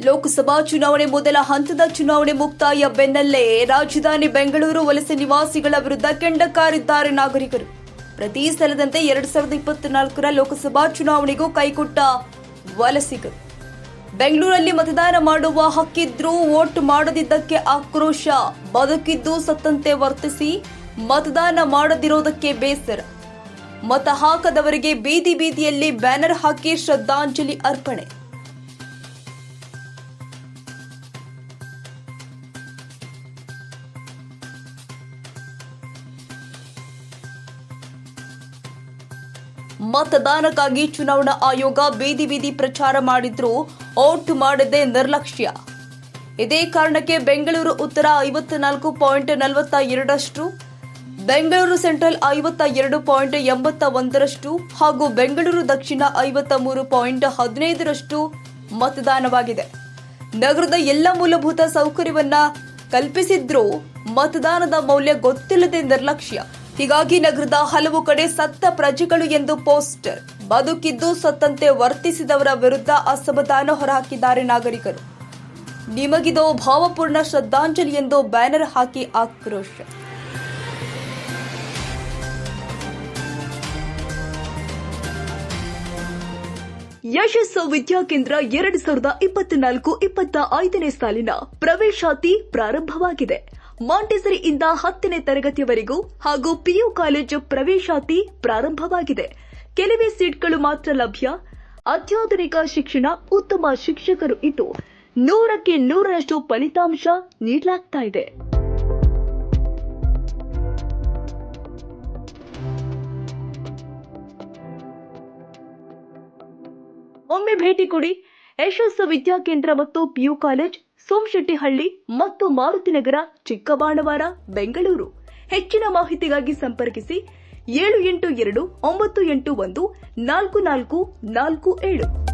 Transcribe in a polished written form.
ಲೋಕಸಭಾ ಚುನಾವಣೆ ಮೊದಲ ಹಂತದ ಚುನಾವಣೆ ಮುಕ್ತಾಯ ಬೆನ್ನಲ್ಲೇ ರಾಜಧಾನಿ ಬೆಂಗಳೂರು ವಲಸೆ ನಿವಾಸಿಗಳ ವಿರುದ್ಧ ಕೆಂಡ ಕಾರಿದ್ದಾರೆ ನಾಗರಿಕರು. ಪ್ರತಿ ಸಲದಂತೆ 2024ರ ಲೋಕಸಭಾ ಚುನಾವಣೆಗೂ ಕೈಕೊಟ್ಟ ವಲಸಿಗರು. ಬೆಂಗಳೂರಲ್ಲಿ ಮತದಾನ ಮಾಡುವ ಹಕ್ಕಿದ್ರೂ ವೋಟ್ ಮಾಡದಿದ್ದಕ್ಕೆ ಆಕ್ರೋಶ, ಬದುಕಿದ್ದು ಸತ್ತಂತೆ ವರ್ತಿಸಿ ಮತದಾನ ಮಾಡದಿರೋದಕ್ಕೆ ಬೇಸರ. ಮತ ಹಾಕದವರಿಗೆ ಬೀದಿ ಬೀದಿಯಲ್ಲಿ ಬ್ಯಾನರ್ ಹಾಕಿ ಶ್ರದ್ಧಾಂಜಲಿ ಅರ್ಪಣೆ. ಮತದಾನಕ್ಕಾಗಿ ಚುನಾವಣಾ ಆಯೋಗ ಬೀದಿ ಬೀದಿ ಪ್ರಚಾರ ಮಾಡಿದ್ರೂ ವೋಟ್ ಮಾಡದೆ ನಿರ್ಲಕ್ಷ್ಯ. ಇದೇ ಕಾರಣಕ್ಕೆ ಬೆಂಗಳೂರು ಉತ್ತರ 54.42%, ಬೆಂಗಳೂರು ಸೆಂಟ್ರಲ್ 52.81% ಹಾಗೂ ಬೆಂಗಳೂರು ದಕ್ಷಿಣ 53.15% ಮತದಾನವಾಗಿದೆ. ನಗರದ ಎಲ್ಲ ಮೂಲಭೂತ ಸೌಕರ್ಯವನ್ನ ಕಲ್ಪಿಸಿದ್ರೂ ಮತದಾನದ ಮೌಲ್ಯ ಗೊತ್ತಿಲ್ಲದೆ ನಿರ್ಲಕ್ಷ್ಯ. ಹೀಗಾಗಿ ನಗರದ ಹಲವು ಕಡೆ ಸತ್ತ ಪ್ರಜೆಗಳು ಎಂದು ಪೋಸ್ಟರ್, ಬದುಕಿದ್ದು ಸತ್ತಂತೆ ವರ್ತಿಸಿದವರ ವಿರುದ್ಧ ಅಸಮಾಧಾನ ಹೊರಹಾಕಿದ್ದಾರೆ ನಾಗರಿಕರು. ನಿಮಗಿದೋ ಭಾವಪೂರ್ಣ ಶ್ರದ್ಧಾಂಜಲಿ ಎಂದು ಬ್ಯಾನರ್ ಹಾಕಿ ಆಕ್ರೋಶ. ಯಶಸ್ಸು ವಿದ್ಯಾಕೇಂದ್ರ 2024-25ನೇ ಸಾಲಿನ ಪ್ರವೇಶಾತಿ ಪ್ರಾರಂಭವಾಗಿದೆ. ಮಾಂಟೆಸರಿಯಿಂದ 10ನೇ ತರಗತಿಯವರೆಗೂ ಹಾಗೂ ಪಿಯು ಕಾಲೇಜು ಪ್ರವೇಶಾತಿ ಪ್ರಾರಂಭವಾಗಿದೆ. ಕೆಲವೇ ಸೀಟ್ಗಳು ಮಾತ್ರ ಲಭ್ಯ. ಅತ್ಯಾಧುನಿಕ ಶಿಕ್ಷಣ, ಉತ್ತಮ ಶಿಕ್ಷಕರು ಇದ್ದು 100ಕ್ಕೆ 100ರಷ್ಟು ಫಲಿತಾಂಶ ನೀಡಲಾಗ್ತಾ ಇದೆ. ಒಮ್ಮೆ ಭೇಟಿ ಕೊಡಿ. ಯಶಸ್ಸು ವಿದ್ಯಾಕೇಂದ್ರ ಮತ್ತು ಪಿಯು ಕಾಲೇಜ್, ಸೋಮಶೆಟ್ಟಿಹಳ್ಳಿ ಮತ್ತು ಮಾರುತಿನಗರ, ಚಿಕ್ಕಬಾಣವಾರ, ಬೆಂಗಳೂರು. ಹೆಚ್ಚಿನ ಮಾಹಿತಿಗಾಗಿ ಸಂಪರ್ಕಿಸಿ 782 981 4447.